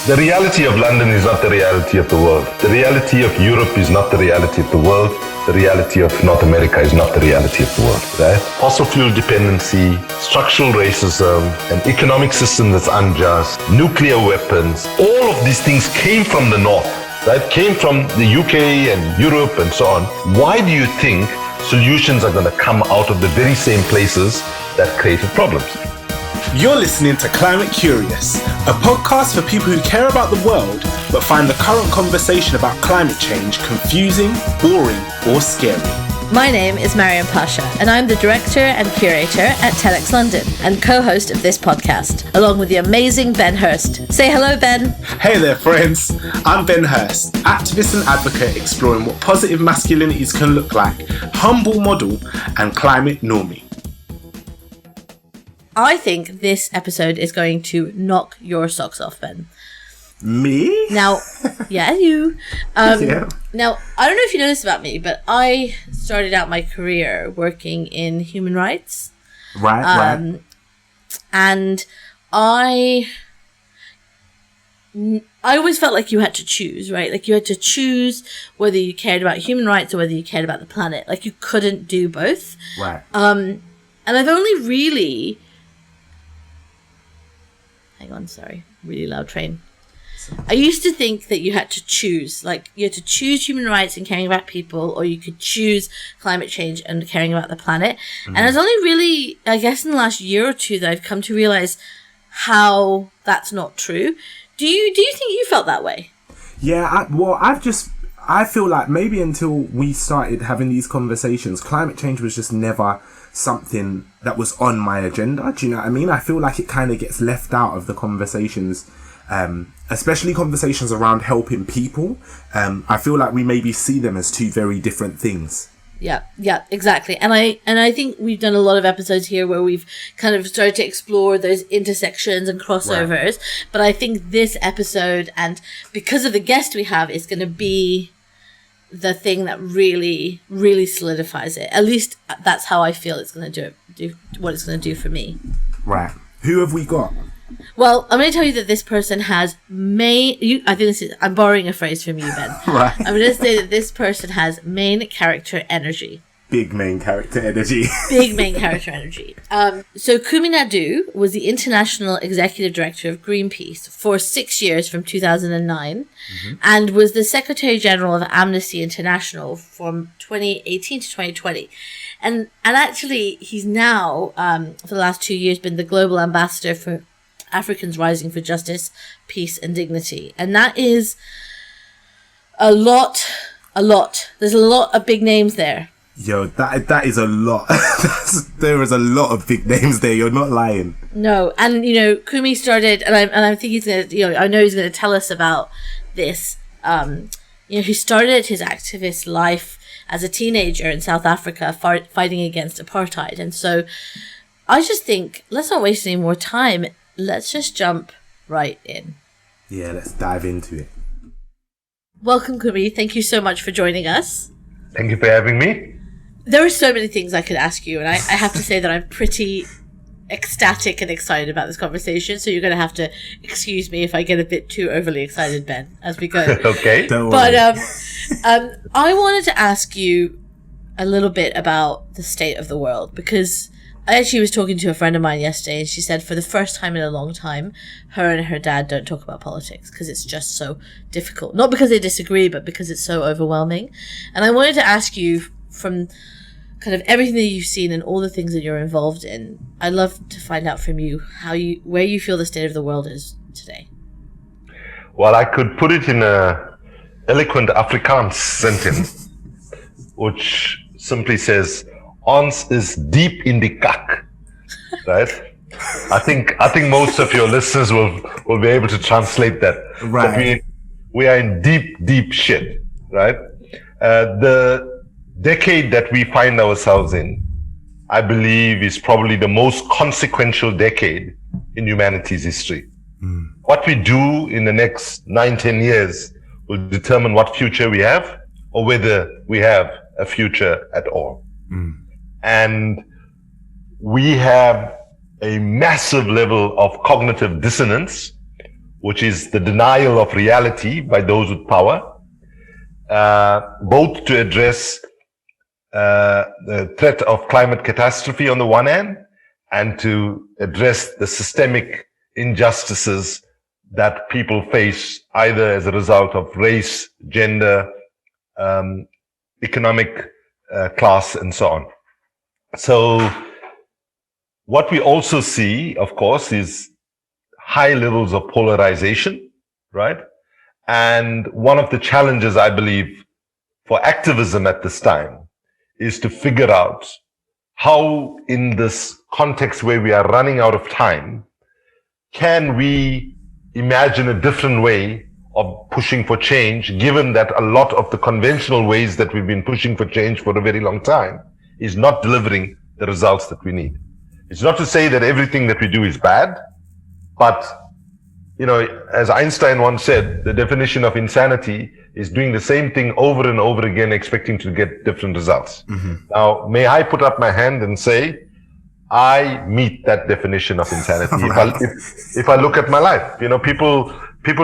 The reality of London is not the reality of the world. The reality of Europe is not the reality of the world. The reality of North America is not the reality of the world, right? Fossil fuel dependency, structural racism, an economic system that's unjust, nuclear weapons, all of these things came from the North, right? Came from the UK and Europe and so on. Why do you think solutions are going to come out of the very same places that created problems? You're listening to Climate Curious, a podcast for people who care about the world but find the current conversation about climate change confusing, boring, or scary. My name is Mariam Pasha, and I'm the director and curator at TEDx London and co-host of this podcast, along with the amazing Ben Hurst. Say hello, Ben. Hey there, friends. I'm Ben Hurst, activist and advocate exploring what positive masculinities can look like, humble model, and climate normie. I think this episode is going to knock your socks off, Ben. Me? Now, yeah, you. Yeah. Now, I don't know if you know this about me, but I started out my career working in human rights. Right. And I always felt like you had to choose, right? Like you had to choose whether you cared about human rights or whether you cared about the planet. Like you couldn't do both. Right. And I've only really... Hang on, sorry. Really loud train. I used to think that you had to choose. Like, you had to choose human rights and caring about people, or you could choose climate change and caring about the planet. Mm-hmm. And it's only really, I guess, in the last year or two that I've come to realize how that's not true. Do you think you felt that way? Yeah, I feel like maybe until we started having these conversations, climate change was just never something that was on my agenda. Do you know what I mean? I feel like it kind of gets left out of the conversations, especially conversations around helping people. I feel like we maybe see them as two very different things. Yeah, exactly. And I think we've done a lot of episodes here where we've kind of started to explore those intersections and crossovers. Right. But I think this episode, and because of the guest we have, is going to be the thing that really, really solidifies it. At least that's how I feel it's going to do what it's going to do for me. Right. Who have we got? Well, I'm going to tell you that this person has I'm borrowing a phrase from you, Ben. Right. I'm going to say that this person has main character energy. Big main character energy. Big main character energy. So Kumi Naidoo was the International Executive Director of Greenpeace for 6 years from 2009 and was the Secretary General of Amnesty International from 2018 to 2020. And actually, he's now, for the last 2 years, been the Global Ambassador for Africans Rising for Justice, Peace and Dignity. And that is a lot. There's a lot of big names there. Yo, that is a lot. There is a lot of big names there. You're not lying. No, and Kumi started, and I think he's gonna, I know he's gonna tell us about this. He started his activist life as a teenager in South Africa, fighting against apartheid, and so I just think let's not waste any more time. Let's just jump right in. Yeah, let's dive into it. Welcome, Kumi. Thank you so much for joining us. Thank you for having me. There are so many things I could ask you, and I have to say that I'm pretty ecstatic and excited about this conversation, so you're going to have to excuse me if I get a bit too overly excited, Ben, as we go. Okay. Don't worry. But I wanted to ask you a little bit about the state of the world, because I actually was talking to a friend of mine yesterday, and she said for the first time in a long time, her and her dad don't talk about politics because it's just so difficult. Not because they disagree, but because it's so overwhelming. And I wanted to ask you, from kind of everything that you've seen and all the things that you're involved in, I'd love to find out from you where you feel the state of the world is today. Well, I could put it in a eloquent Afrikaans sentence, which simply says, "Ons is deep in the kak," right? I think most of your listeners will be able to translate that. Right. We are in deep shit, right? The decade that we find ourselves in, I believe, is probably the most consequential decade in humanity's history. What we do in the next 9-10 years will determine what future we have, or whether we have a future at all. And we have a massive level of cognitive dissonance which is the denial of reality by those with power, both to address the threat of climate catastrophe on the one hand, and to address the systemic injustices that people face either as a result of race, gender, economic class, and so on. So what we also see, of course, is high levels of polarization, right? And one of the challenges, I believe, for activism at this time is to figure out how, in this context where we are running out of time, can we imagine a different way of pushing for change, given that a lot of the conventional ways that we've been pushing for change for a very long time is not delivering the results that we need. It's not to say that everything that we do is bad, but, you know, as Einstein once said, the definition of insanity is doing the same thing over and over again, expecting to get different results. Now, may I put up my hand and say, I meet that definition of insanity. If I look at my life, you know, people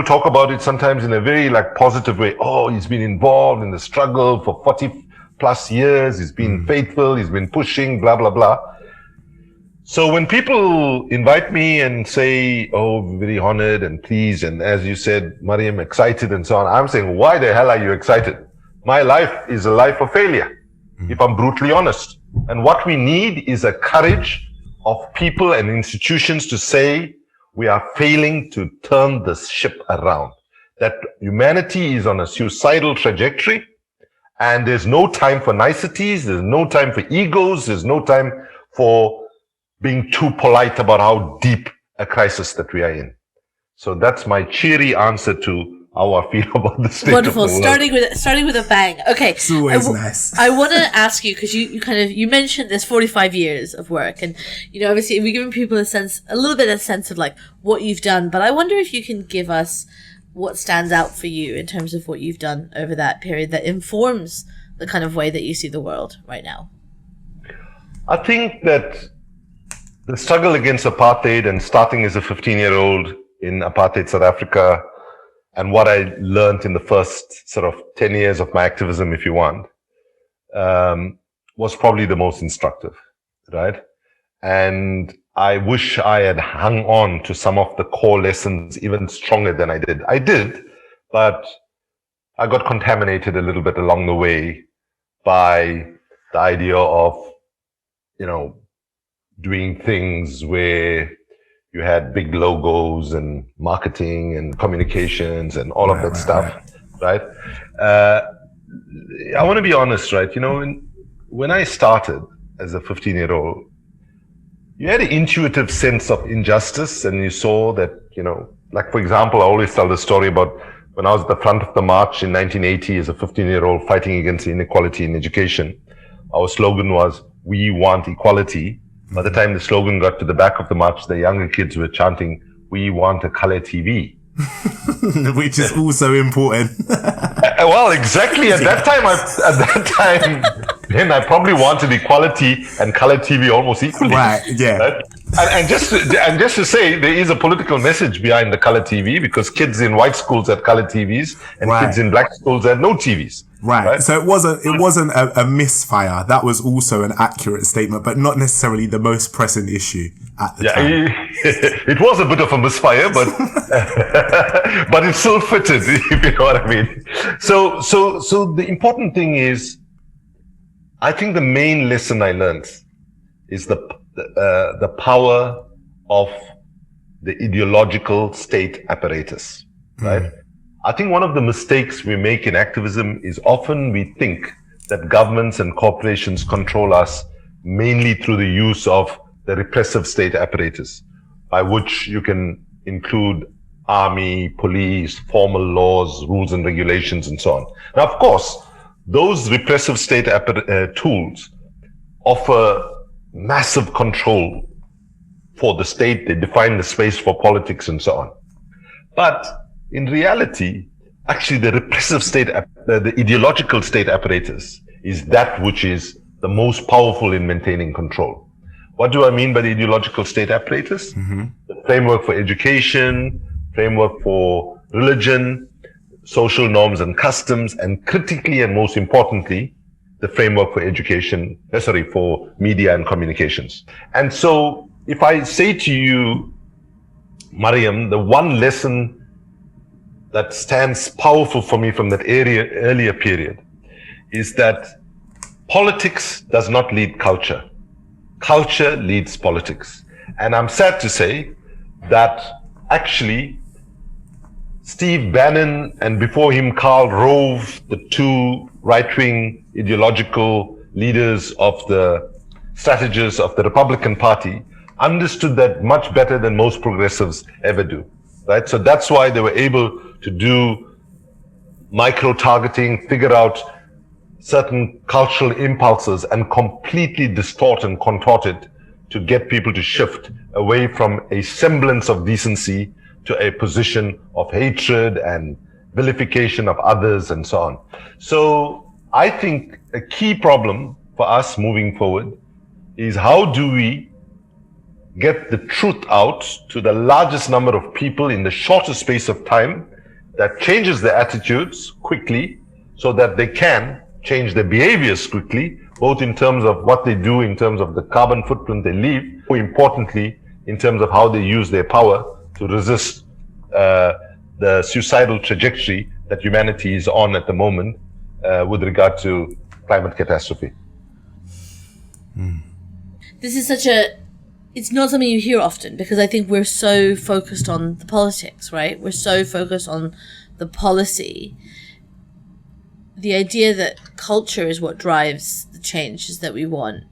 talk about it sometimes in a very positive way. Oh, he's been involved in the struggle for 40 plus years. He's been faithful. He's been pushing, blah, blah, blah. So when people invite me and say, oh, very honored and pleased, and as you said, Mariam, excited and so on, I'm saying, why the hell are you excited? My life is a life of failure, if I'm brutally honest. And what we need is a courage of people and institutions to say, we are failing to turn this ship around. That humanity is on a suicidal trajectory, and there's no time for niceties, there's no time for egos, there's no time for being too polite about how deep a crisis that we are in. So that's my cheery answer to how I feel about the state Wonderful. of the world. Starting with a bang. Okay. It's always nice. I want to ask you, because you mentioned this 45 years of work, and, you know, obviously we're giving people a sense of what you've done, but I wonder if you can give us what stands out for you in terms of what you've done over that period that informs the kind of way that you see the world right now. I think that the struggle against apartheid, and starting as a 15-year-old in apartheid South Africa, and what I learned in the first sort of 10 years of my activism, if you want, was probably the most instructive, right? And I wish I had hung on to some of the core lessons even stronger than I did. I did, but I got contaminated a little bit along the way by the idea of, you know, doing things where you had big logos and marketing and communications and all of that stuff, right? I want to be honest, right? You know, when I started as a 15-year-old, you had an intuitive sense of injustice, and you saw that, you know, like, for example, I always tell the story about when I was at the front of the march in 1980 as a 15-year-old fighting against inequality in education. Our slogan was, "We want equality." By the time the slogan got to the back of the march, the younger kids were chanting, "We want a color TV." Which is also important. Well, exactly. At that time, then I probably wanted equality and color TV almost equally. Right. Yeah. Right? And just to say, there is a political message behind the color TV, because kids in white schools had color TVs and kids in black schools had no TVs. Right. So it wasn't a misfire. That was also an accurate statement, but not necessarily the most pressing issue at the time. It was a bit of a misfire, but but it still fitted, if you know what I mean. So the important thing is, I think the main lesson I learned is the power of the ideological state apparatus, right? I think one of the mistakes we make in activism is often we think that governments and corporations control us mainly through the use of the repressive state apparatus, by which you can include army, police, formal laws, rules and regulations, and so on. Now, of course, those repressive state tools offer massive control for the state. They define the space for politics and so on. But in reality, actually, the repressive state, the ideological state apparatus is that which is the most powerful in maintaining control. What do I mean by the ideological state apparatus? The framework for education, framework for religion, social norms and customs, and critically and most importantly, the framework for education, for media and communications. And so if I say to you, Mariam, the one lesson that stands powerful for me from that earlier period is that politics does not lead culture. Culture leads politics. And I'm sad to say that actually Steve Bannon and before him Karl Rove, the two right-wing ideological leaders of the strategists of the Republican Party, understood that much better than most progressives ever do, right? So that's why they were able to do micro-targeting, figure out certain cultural impulses and completely distort and contort it to get people to shift away from a semblance of decency to a position of hatred and vilification of others and so on. So I think a key problem for us moving forward is how do we get the truth out to the largest number of people in the shortest space of time that changes their attitudes quickly so that they can change their behaviors quickly, both in terms of what they do, in terms of the carbon footprint they leave, more importantly, in terms of how they use their power to resist the suicidal trajectory that humanity is on at the moment with regard to climate catastrophe. This is it's not something you hear often because I think we're so focused on the politics, right? We're so focused on the policy. The idea that culture is what drives the changes that we want.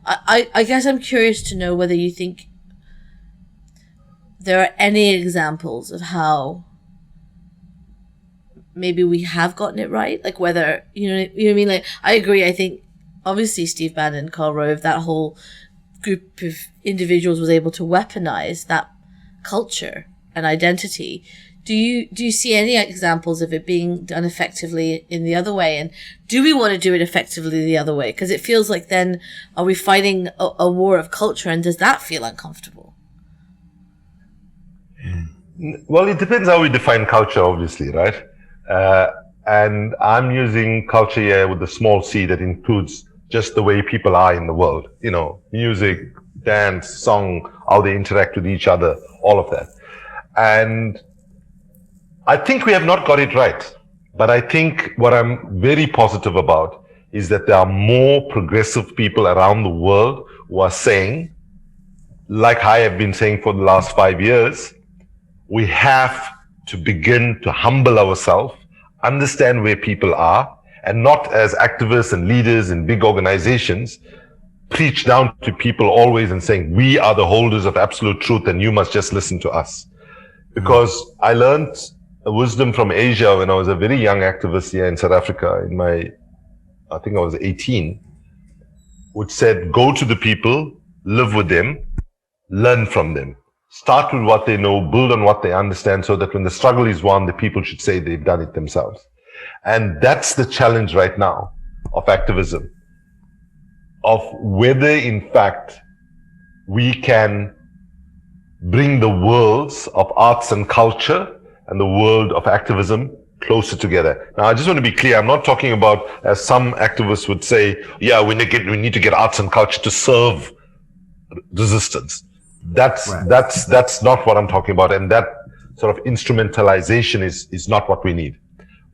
I guess I'm curious to know whether you think there are any examples of how maybe we have gotten it right, like whether you know what I mean. Like I agree. I think obviously Steve Bannon, Karl Rove, that whole group of individuals was able to weaponize that culture and identity. Do you see any examples of it being done effectively in the other way? And do we want to do it effectively the other way? Because it feels like then are we fighting a war of culture, and does that feel uncomfortable? Well, it depends how we define culture, obviously, right? And I'm using culture here with a small c that includes just the way people are in the world. You know, music, dance, song, how they interact with each other, all of that. And I think we have not got it right. But I think what I'm very positive about is that there are more progressive people around the world who are saying, like I have been saying for the last 5 years, we have to begin to humble ourselves, understand where people are, and not as activists and leaders in big organizations, preach down to people always and saying, we are the holders of absolute truth and you must just listen to us. Because I learned a wisdom from Asia when I was a very young activist here in South Africa I think I was 18, which said, go to the people, live with them, learn from them. Start with what they know, build on what they understand, so that when the struggle is won, the people should say they've done it themselves. And that's the challenge right now of activism, of whether in fact we can bring the worlds of arts and culture and the world of activism closer together. Now, I just want to be clear. I'm not talking about, as some activists would say, yeah, we need to get arts and culture to serve resistance. That's not what I'm talking about. And that sort of instrumentalization is not what we need.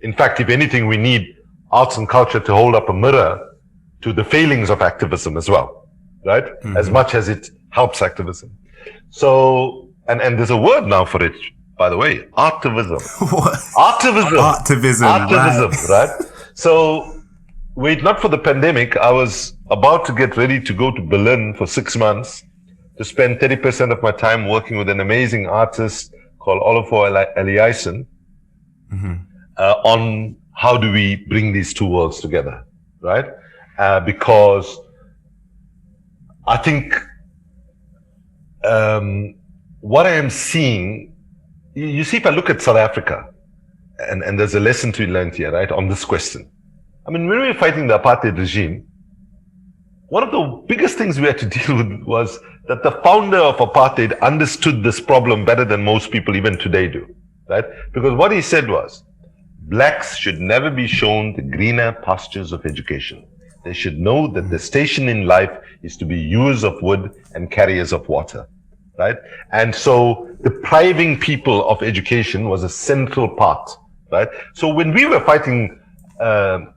In fact, if anything, we need arts and culture to hold up a mirror to the failings of activism as well, right? Mm-hmm. As much as it helps activism. So, and there's a word now for it, by the way, artivism. What? Artivism, right? So, wait, not for the pandemic. I was about to get ready to go to Berlin for 6 months to spend 30% of my time working with an amazing artist called Olafur Eliasson on how do we bring these two worlds together, right? Because I think what I am seeing, you see, if I look at South Africa, and there's a lesson to be learned here, right, on this question. I mean, when we were fighting the apartheid regime, one of the biggest things we had to deal with was that the founder of apartheid understood this problem better than most people even today do, right? Because what he said was, blacks should never be shown the greener pastures of education. They should know that the station in life is to be users of wood and carriers of water, right? And so depriving people of education was a central part, right? So when we were fighting the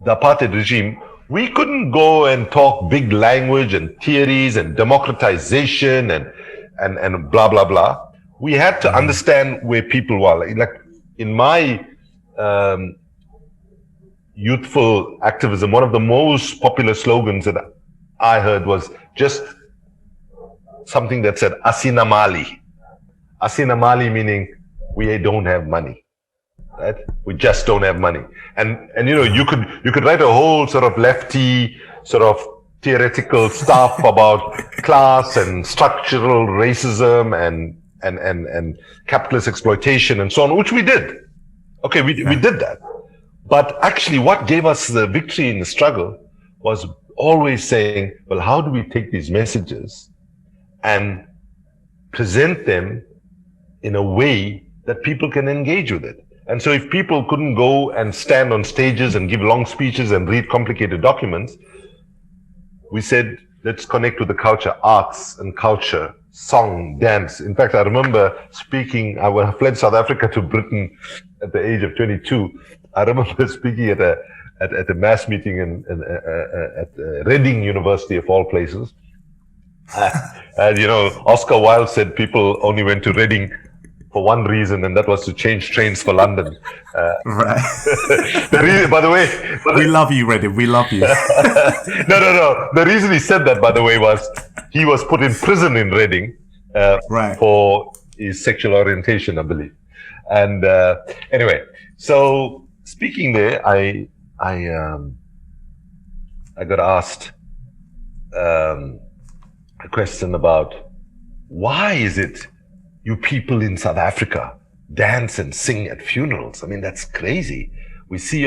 apartheid regime, we couldn't go and talk big language and theories and democratization and blah, blah, blah. We had to understand where people were. Like in my youthful activism, one of the most popular slogans that I heard was just something that said Asina Mali. Asina Mali meaning we don't have money, right? We just don't have money. And you know, you could write a whole sort of lefty sort of theoretical stuff about class and structural racism and capitalist exploitation and so on, which we did. Okay, we did that. But actually what gave us the victory in the struggle was always saying, well, how do we take these messages and present them in a way that people can engage with it? And so if people couldn't go and stand on stages and give long speeches and read complicated documents, we said, let's connect with the culture, arts and culture, song, dance. In fact, I remember speaking, I fled South Africa to Britain at the age of 22. I remember speaking at a mass meeting at Reading University of all places. And you know, Oscar Wilde said people only went to Reading for one reason, and that was to change trains for London. Right. By the way, we love you, Reading. We love you. No. The reason he said that, by the way, was he was put in prison in Reading for his sexual orientation, I believe. And anyway, so speaking there, I got asked a question about why is it you people in South Africa dance and sing at funerals? I mean, that's crazy. We see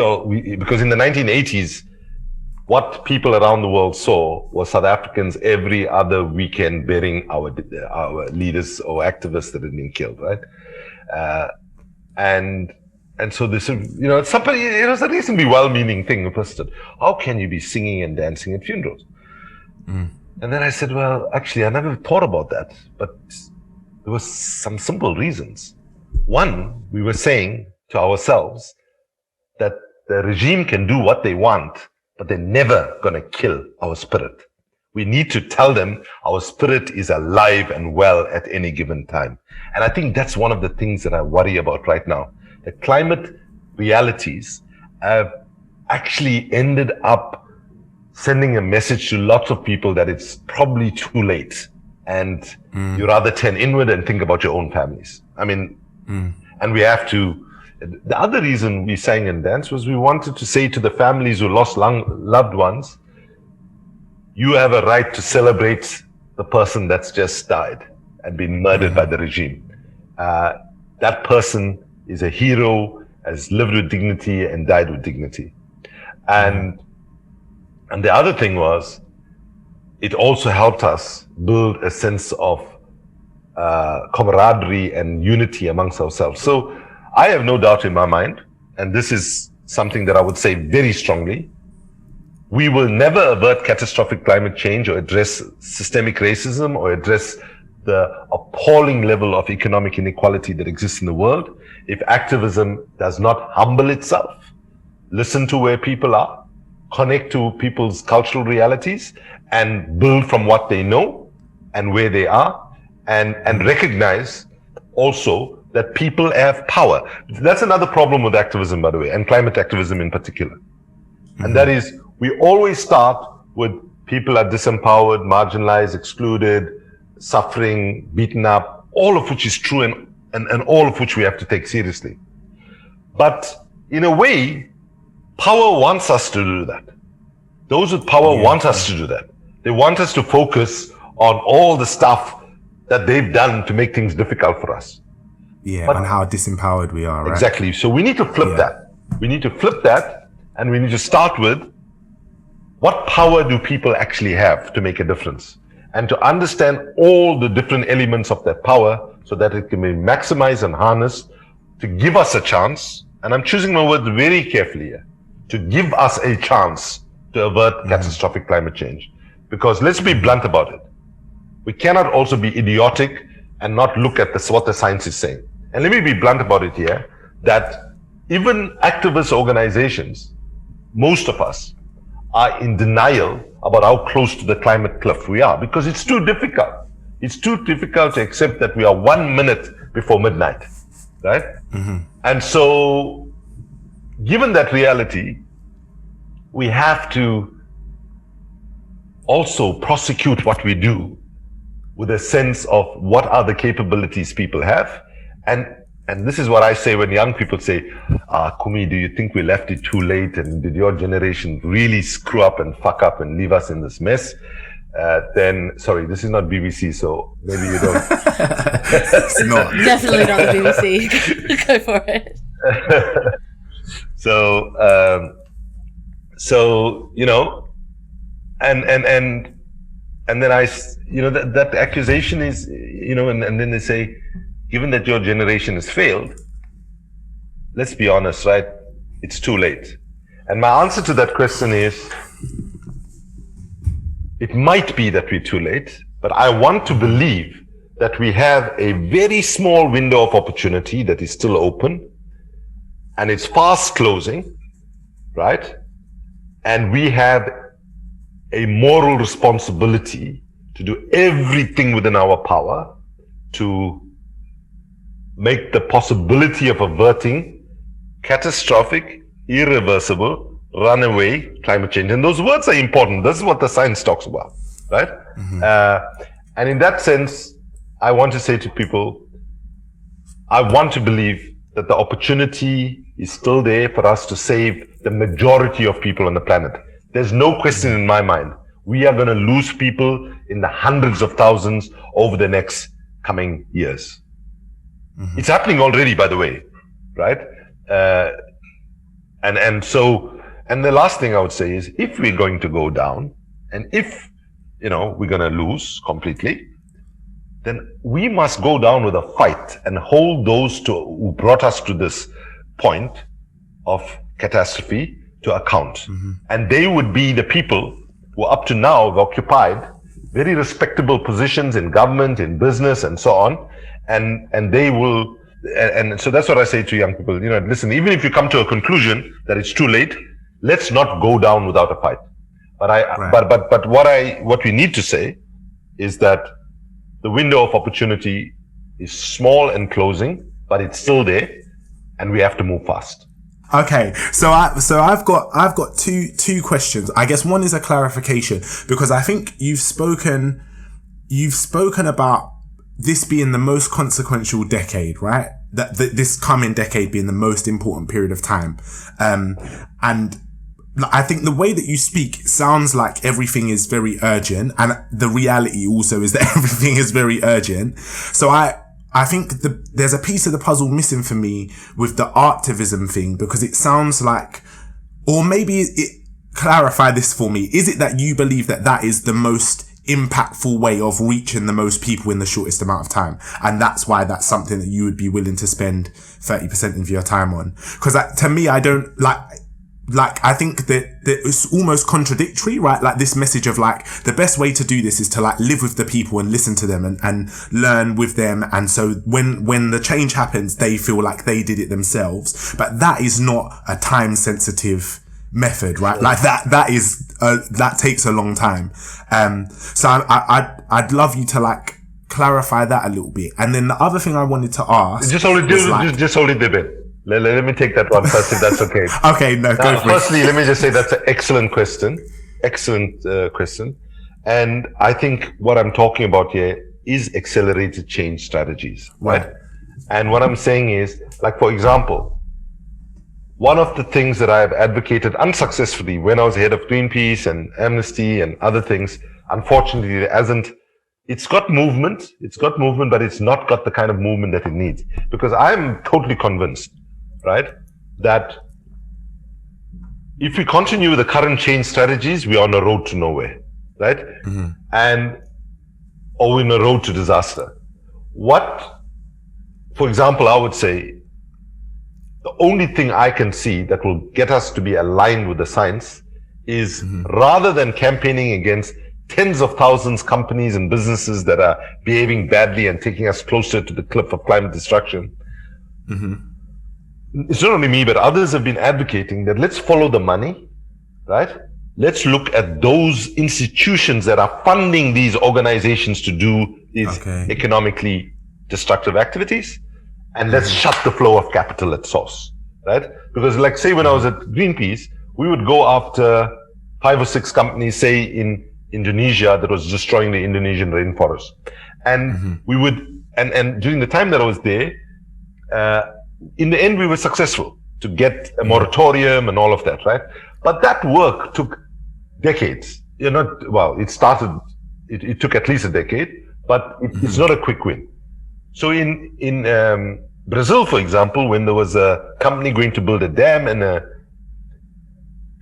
because in the 1980s, what people around the world saw was South Africans every other weekend burying our leaders or activists that had been killed, right? And so this, you know, somebody, it was a reasonably well-meaning thing. The person said, how can you be singing and dancing at funerals? And then I said, well, actually, I never thought about that, but there was some simple reasons. One, we were saying to ourselves that the regime can do what they want, but they're never going to kill our spirit. We need to tell them our spirit is alive and well at any given time. And I think that's one of the things that I worry about right now. The climate realities have actually ended up sending a message to lots of people that it's probably too late. And you rather turn inward and think about your own families. I mean, and we have to. The other reason we sang and danced was we wanted to say to the families who lost loved ones, you have a right to celebrate the person that's just died and been murdered by the regime. That person is a hero, has lived with dignity and died with dignity. And the other thing was, it also helped us build a sense of camaraderie and unity amongst ourselves. So I have no doubt in my mind, and this is something that I would say very strongly, we will never avert catastrophic climate change or address systemic racism or address the appalling level of economic inequality that exists in the world if activism does not humble itself, listen to where people are, connect to people's cultural realities, and build from what they know and where they are, and recognize also that people have power. That's another problem with activism, by the way, and climate activism in particular. And that is, we always start with people are disempowered, marginalized, excluded, suffering, beaten up, all of which is true and all of which we have to take seriously. But in a way, power wants us to do that. Those with power want us to do that. They want us to focus on all the stuff that they've done to make things difficult for us. Yeah, and how disempowered we are, right? Exactly. So we need to flip that. We need to flip that, and we need to start with what power do people actually have to make a difference? and to understand all the different elements of that power so that it can be maximized and harnessed to give us a chance, and I'm choosing my words very carefully here, to give us a chance to avert catastrophic climate change. Because let's be blunt about it. We cannot also be idiotic and not look at this, what the science is saying. And let me be blunt about it here, that even activist organizations, most of us, are in denial about how close to the climate cliff we are, because it's too difficult. It's too difficult to accept that we are 1 minute before midnight, right? And so, given that reality, we have to also prosecute what we do with a sense of what are the capabilities people have. And this is what I say when young people say, Kumi, do you think we left it too late? And did your generation really screw up and fuck up and leave us in this mess? Then, sorry, this is not BBC, so maybe you don't. It's not. Definitely not the BBC. Go for it. So you know, and then that accusation is, and then they say, given that your generation has failed, let's be honest, right? It's too late. And my answer to that question is, it might be that we're too late, but I want to believe that we have a very small window of opportunity that is still open, and it's fast closing, right? And we have a moral responsibility to do everything within our power to make the possibility of averting catastrophic, irreversible, runaway climate change. And those words are important. This is what the science talks about, right? And in that sense, I want to say to people, I want to believe that the opportunity is still there for us to save the majority of people on the planet. There's no question in my mind. We are going to lose people in the hundreds of thousands over the next coming years. It's happening already, by the way, right? And the last thing I would say is, if we're going to go down, and if, we're going to lose completely, then we must go down with a fight and hold those who brought us to this point of catastrophe to account. And they would be the people who up to now have occupied very respectable positions in government, in business, and so on. And they will, and so that's what I say to young people, listen, even if you come to a conclusion that it's too late, let's not go down without a fight. But what we need to say is that the window of opportunity is small and closing, but it's still there, and we have to move fast. Okay, so I've got two questions. I guess one is a clarification, because I think you've spoken about this being the most consequential decade, right? That this coming decade being the most important period of time. And I think the way that you speak sounds like everything is very urgent, and the reality also is that everything is very urgent. So I think there's a piece of the puzzle missing for me with the activism thing, because it sounds like, or maybe clarify this for me. Is it that you believe that is the most impactful way of reaching the most people in the shortest amount of time, and that's why that's something that you would be willing to spend 30% of your time on? Because to me, I don't I think that it's almost contradictory, right? Like this message of the best way to do this is to live with the people and listen to them and learn with them. And so when the change happens, they feel like they did it themselves. But that is not a time sensitive method, right? Like that takes a long time. So I'd love you to clarify that a little bit. And then the other thing I wanted to ask, just hold it there, Ben. Let me take that one first, if that's okay. Okay, no, go for it. Firstly, let me just say that's an excellent question. Excellent question. And I think what I'm talking about here is accelerated change strategies, right? And what I'm saying is, for example, one of the things that I've advocated unsuccessfully when I was head of Greenpeace and Amnesty and other things, unfortunately, it's got movement, but it's not got the kind of movement that it needs. Because I'm totally convinced, right, that if we continue with the current change strategies, we're on a road to nowhere, right? And or in a road to disaster. For example, I would say the only thing I can see that will get us to be aligned with the science is rather than campaigning against tens of thousands of companies and businesses that are behaving badly and taking us closer to the cliff of climate destruction. It's not only me, but others have been advocating that let's follow the money, right? Let's look at those institutions that are funding these organizations to do these economically destructive activities, and let's shut the flow of capital at source, right? Because like say when I was at Greenpeace, we would go after 5 or 6 companies, say in Indonesia, that was destroying the Indonesian rainforest. And we would, and during the time that I was there, in the end, we were successful to get a moratorium and all of that, right? But that work took decades. It took at least a decade, but it's not a quick win. So in Brazil, for example, when there was a company going to build a dam and a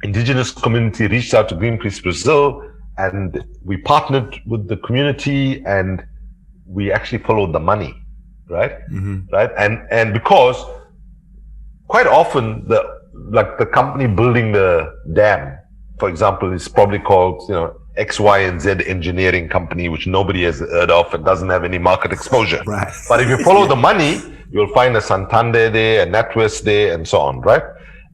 indigenous community reached out to Greenpeace Brazil, and we partnered with the community and we actually followed the money, right? Right? And because quite often the company building the dam, for example, is probably called, X, Y, and Z engineering company, which nobody has heard of and doesn't have any market exposure. Right. But if you follow the money, you'll find a Santander there, a NatWest there, and so on, right?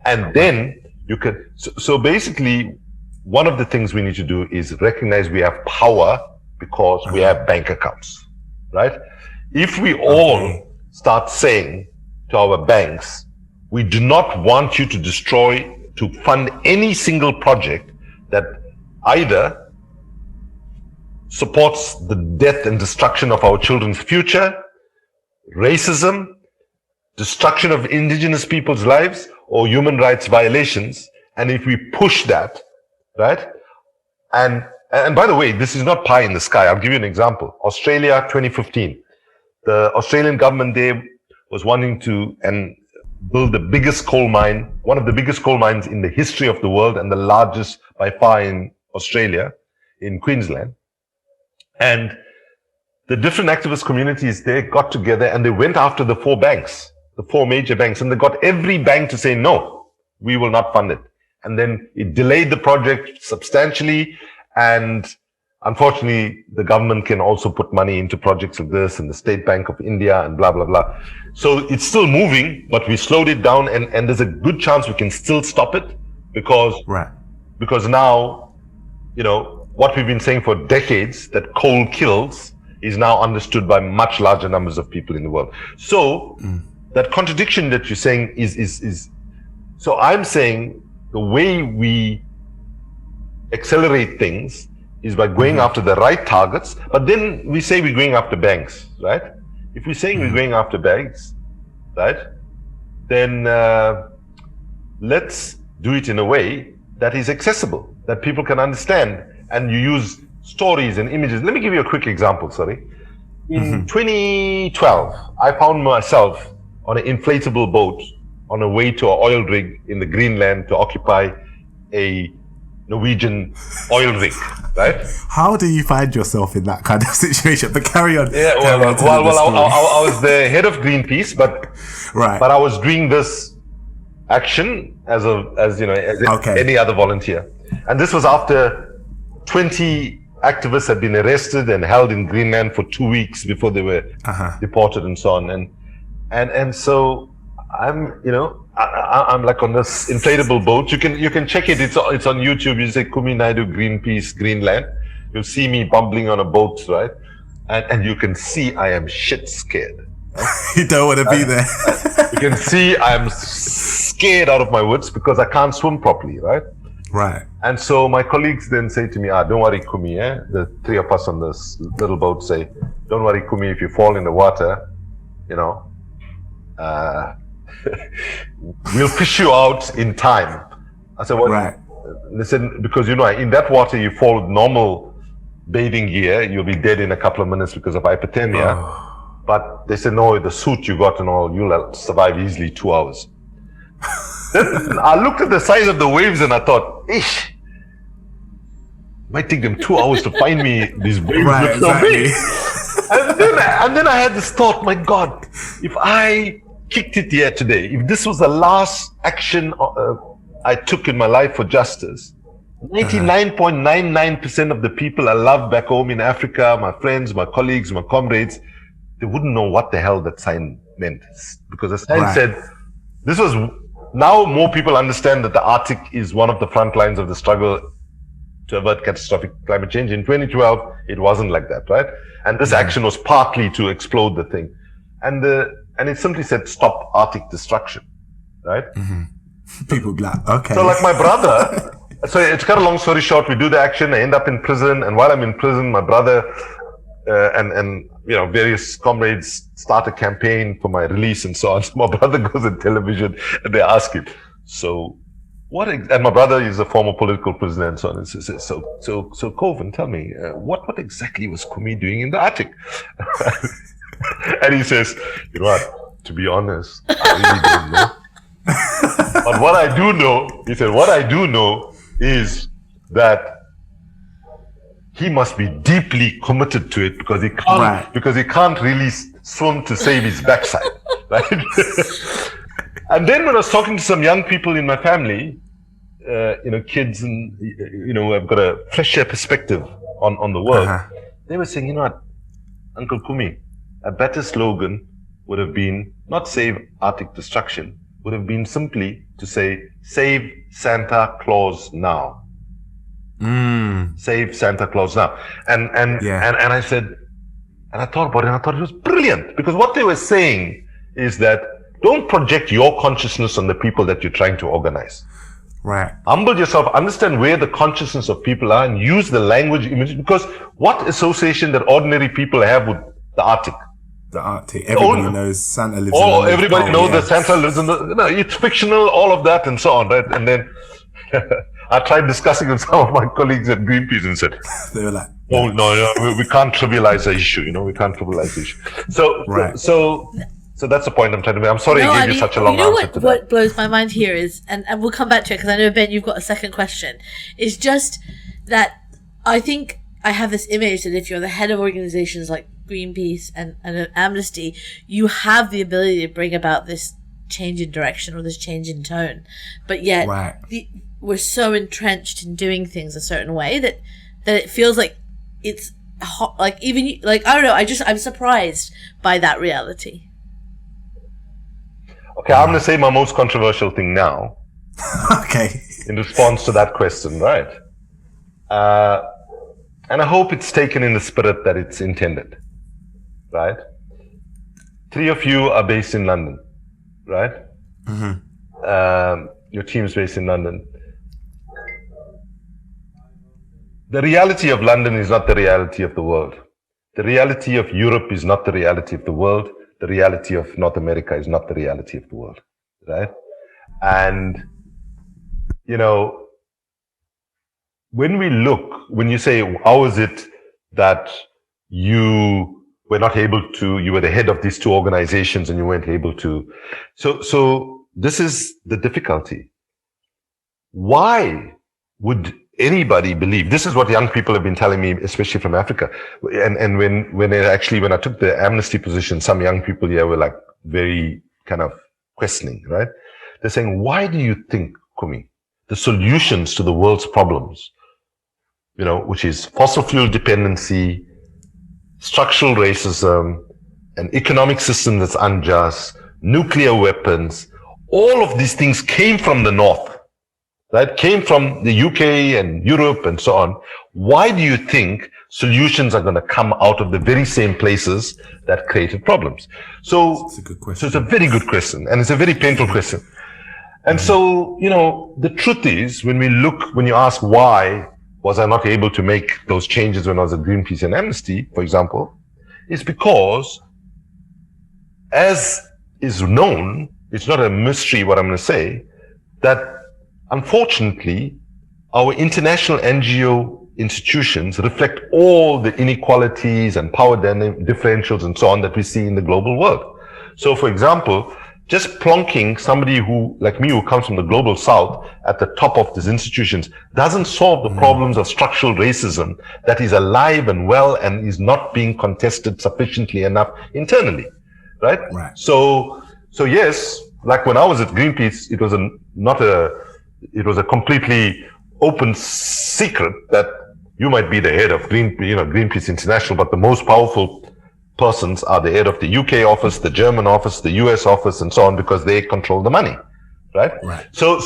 And then you can, so basically, one of the things we need to do is recognize we have power because we have bank accounts, right? If we all start saying to our banks, we do not want you to fund any single project that either supports the death and destruction of our children's future, racism, destruction of indigenous people's lives, or human rights violations. And if we push that, right? And by the way, this is not pie in the sky. I'll give you an example. Australia, 2015. The Australian government there was wanting to build the biggest coal mine, one of the biggest coal mines in the history of the world and the largest by far in Australia, in Queensland. And the different activist communities there got together and they went after the 4 banks, the 4 major banks, and they got every bank to say, no, we will not fund it. And then it delayed the project substantially. And unfortunately, the government can also put money into projects like this and the State Bank of India and blah, blah, blah. So it's still moving, but we slowed it down and there's a good chance we can still stop it because now, what we've been saying for decades, that coal kills, is now understood by much larger numbers of people in the world. So that contradiction that you're saying is so I'm saying the way we accelerate things is by going after the right targets, but then we say we're going after banks, right? If we're saying we're going after banks, right, then let's do it in a way that is accessible, that people can understand, and you use stories and images. Let me give you a quick example, In 2012, I found myself on an inflatable boat on a way to an oil rig in the Greenland to occupy a Norwegian oil rig, right? How do you find yourself in that kind of situation? But carry on. Yeah, I was the head of Greenpeace, but I was doing this action as any other volunteer. And this was after 20 activists had been arrested and held in Greenland for 2 weeks before they were deported and so on. And so I'm like on this inflatable boat. You can check it. It's on YouTube. You say Kumi Naidoo Greenpeace Greenland. You'll see me bumbling on a boat, right? And you can see I am shit scared. You don't want to be there. You can see I'm scared out of my wits because I can't swim properly, right? Right. And so my colleagues then say to me, don't worry, Kumi, the 3 of us on this little boat say, don't worry, Kumi, if you fall in the water, we'll fish you out in time. I said, what? Right. They said, because in that water you fall with normal bathing gear, you'll be dead in a couple of minutes because of hypothermia. Oh. But they said, no, the suit you got and all, you'll survive easily 2 hours. Then I looked at the size of the waves and I thought, Might take them 2 hours to find me these waves. Right, exactly. And then I had this thought, my God, if I kicked it here today, if this was the last action I took in my life for justice, 99.99% of the people I love back home in Africa, my friends, my colleagues, my comrades, they wouldn't know what the hell that sign meant. Because the sign said, this was, now more people understand that the Arctic is one of the front lines of the struggle to avert catastrophic climate change. In 2012, it wasn't like that, right? And this action was partly to explode the thing. And it simply said, stop Arctic destruction, right? People be like, okay. So like my brother, so it's cut a long story short, we do the action, I end up in prison, and while I'm in prison, my brother and various comrades start a campaign for my release and so on. So my brother goes on television and they ask him, so and my brother is a former political prisoner and so on. And so Coven, tell me, what exactly was Kumi doing in the Arctic? And he says, you know what, to be honest, I really don't know. But what I do know, he said, what I do know is that he must be deeply committed to it because he can't really swim to save his backside, right? And then when I was talking to some young people in my family, kids and, I've got a fresher perspective on the world, they were saying, you know what, Uncle Kumi, a better slogan would have been not save Arctic destruction, would have been simply to say, save Santa Claus now. Save Santa Claus now. And I said, and I thought about it, and I thought it was brilliant, because what they were saying is that don't project your consciousness on the people that you're trying to organize. Right. Humble yourself, understand where the consciousness of people are, and use the language image, because what association that ordinary people have with the Arctic? The Arctic. Everybody knows Santa lives in the North Pole. Everybody knows that Santa lives in the... No, it's fictional, all of that and so on, right? And then I tried discussing with some of my colleagues at Greenpeace and said... They were like... Oh, no, we can't trivialize the issue, we can't trivialize the issue. So that's the point I'm trying to make. I'm sorry I gave you such a long answer to that. What blows my mind here is, and we'll come back to it because I know, Ben, you've got a second question, is just that I think I have this image that if you're the head of organizations like Greenpeace and Amnesty, you have the ability to bring about this change in direction or this change in tone. But yet we're so entrenched in doing things a certain way that it feels like it's hot, like even like, I don't know, I'm surprised by that reality. Okay, I'm going to say my most controversial thing now. Okay. In response to that question, right? And I hope it's taken in the spirit that it's intended, right? 3 of you are based in London, right? Your team's based in London. The reality of London is not the reality of the world. The reality of Europe is not the reality of the world. The reality of North America is not the reality of the world, right? And, when you say, how is it that you were not able to, you were the head of these 2 organizations and you weren't able to. So this is the difficulty. Why would anybody believe? This is what young people have been telling me, especially from Africa. And when I took the Amnesty position, some young people here were like very kind of questioning, right? They're saying, why do you think, Kumi, the solutions to the world's problems, which is fossil fuel dependency, structural racism, an economic system that's unjust, nuclear weapons, all of these things came from the North, right? Came from the UK and Europe and so on. Why do you think solutions are going to come out of the very same places that created problems? So it's a good question. So it's a very good question, and it's a very painful question. And so, the truth is, when you ask why was I not able to make those changes when I was at Greenpeace and Amnesty, for example, it's because, as is known, it's not a mystery what I'm going to say, that unfortunately, our international NGO institutions reflect all the inequalities and power differentials and so on that we see in the global world. So, for example, just plonking somebody who, like me, who comes from the global south at the top of these institutions doesn't solve the problems of structural racism that is alive and well and is not being contested sufficiently enough internally, right? Right. So yes, like when I was at Greenpeace, it was a completely open secret that you might be the head of Greenpeace International, but the most powerful persons are the head of the UK office, the German office, the US office, and so on, because they control the money, right? Right. So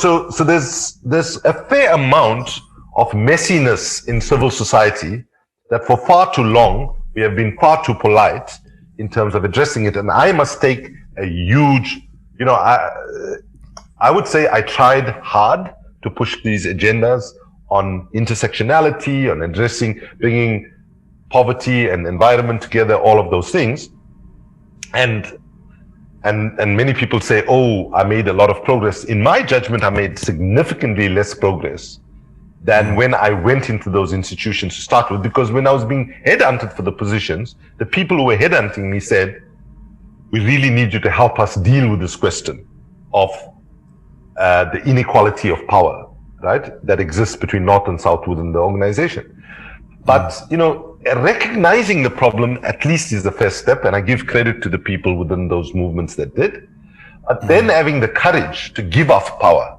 there's a fair amount of messiness in civil society that for far too long we have been far too polite in terms of addressing it. And I must take a huge, I would say I tried hard to push these agendas on intersectionality, on bringing poverty and environment together, all of those things. And many people say, oh, I made a lot of progress. In my judgment, I made significantly less progress than when I went into those institutions to start with, because when I was being headhunted for the positions, the people who were headhunting me said, we really need you to help us deal with this question of the inequality of power, right, that exists between North and South within the organization. But, recognizing the problem at least is the first step, and I give credit to the people within those movements that did. But then having the courage to give up power,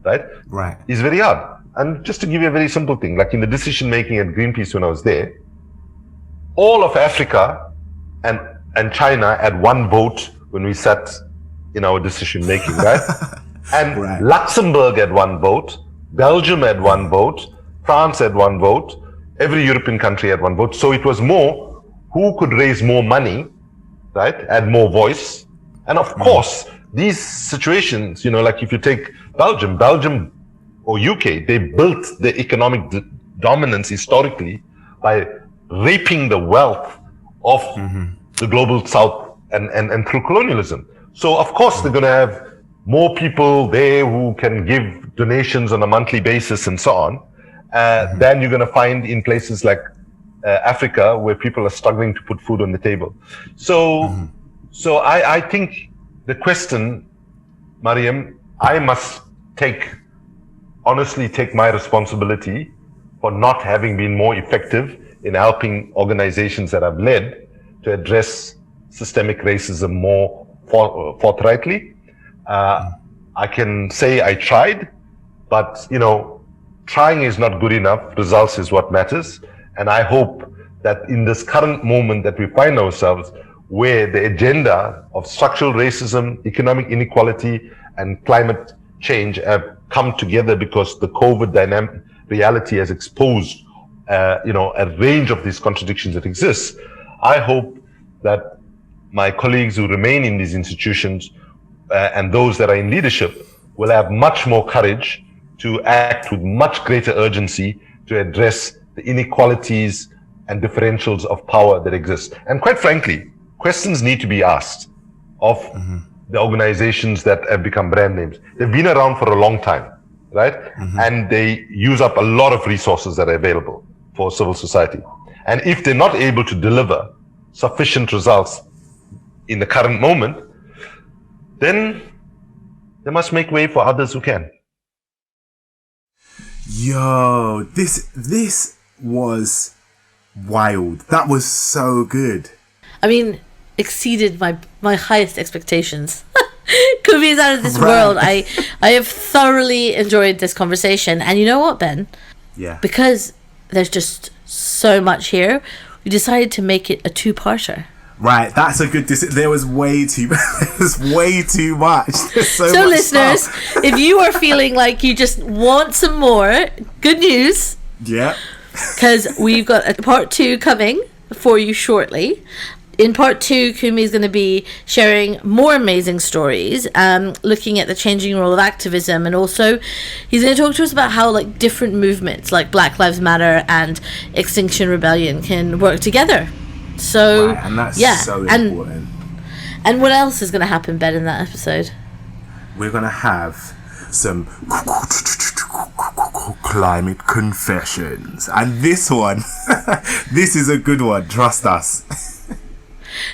right, is very hard. And just to give you a very simple thing, like in the decision making at Greenpeace when I was there, all of Africa and China had one vote when we sat in our decision making, right? And Luxembourg had one vote, Belgium had one vote, France had one vote, every European country had one vote. So it was more who could raise more money, right, add more voice. And of course, these situations, like if you take Belgium or UK, they built the economic dominance historically by raping the wealth of the global south and through colonialism. So of course they're going to have more people there who can give donations on a monthly basis and so on, than you're going to find in places like Africa, where people are struggling to put food on the table. So I think the question, Mariam, I must honestly take my responsibility for not having been more effective in helping organizations that I've led to address systemic racism more forthrightly. I can say I tried, but trying is not good enough. Results is what matters. And I hope that in this current moment that we find ourselves, where the agenda of structural racism, economic inequality, and climate change have come together because the COVID dynamic reality has exposed, a range of these contradictions that exist. I hope that my colleagues who remain in these institutions and those that are in leadership will have much more courage to act with much greater urgency to address the inequalities and differentials of power that exist. And quite frankly, questions need to be asked of the organizations that have become brand names. They've been around for a long time, right? And they use up a lot of resources that are available for civil society. And if they're not able to deliver sufficient results in the current moment, then they must make way for others who can. Yo, this was wild. That was so good. I mean, exceeded my highest expectations. Kumi is out of this world. I have thoroughly enjoyed this conversation. And you know what, Ben? Yeah. Because there's just so much here, we decided to make it a two-parter. Right, that's a good there was way too much. There's so much listeners, stuff. If you are feeling like you just want some more, good news. Yeah. Because we've got a part 2 coming for you shortly. In part 2, Kumi is going to be sharing more amazing stories, looking at the changing role of activism, and also he's going to talk to us about how different movements like Black Lives Matter and Extinction Rebellion can work together. So, right, and that's so important. And what else is going to happen, Ben, in that episode? We're going to have some climate confessions. And this one, this is a good one, trust us.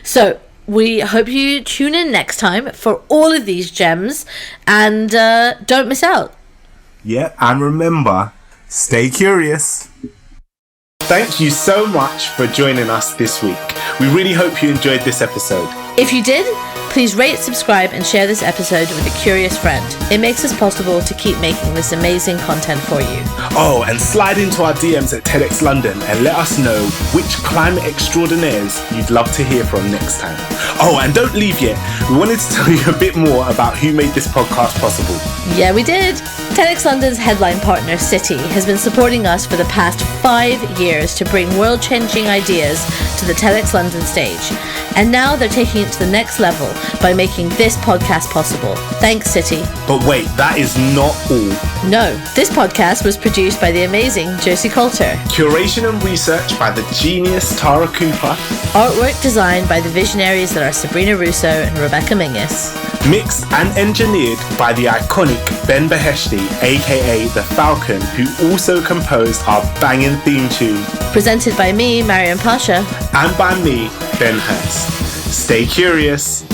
So, we hope you tune in next time for all of these gems, and don't miss out. Yeah, and remember, stay curious. Thank you so much for joining us this week. We really hope you enjoyed this episode. If you did, please rate, subscribe, and share this episode with a curious friend. It makes it possible to keep making this amazing content for you. Oh, and slide into our DMs at TEDx London and let us know which climate extraordinaires you'd love to hear from next time. Oh, and don't leave yet. We wanted to tell you a bit more about who made this podcast possible. Yeah, we did. TEDx London's headline partner, City, has been supporting us for the past 5 years to bring world-changing ideas to the TEDx London stage. And now they're taking it to the next level by making this podcast possible. Thanks, City. But wait, that is not all. No, this podcast was produced by the amazing Josie Coulter. Curation and research by the genius Tara Cooper. Artwork designed by the visionaries that are Sabrina Russo and Rebecca Mingus. Mixed and engineered by the iconic Ben Beheshti, aka The Falcon, who also composed our banging theme tune. Presented by me, Mariam Pasha. And by me, Ben Hurst. Stay curious.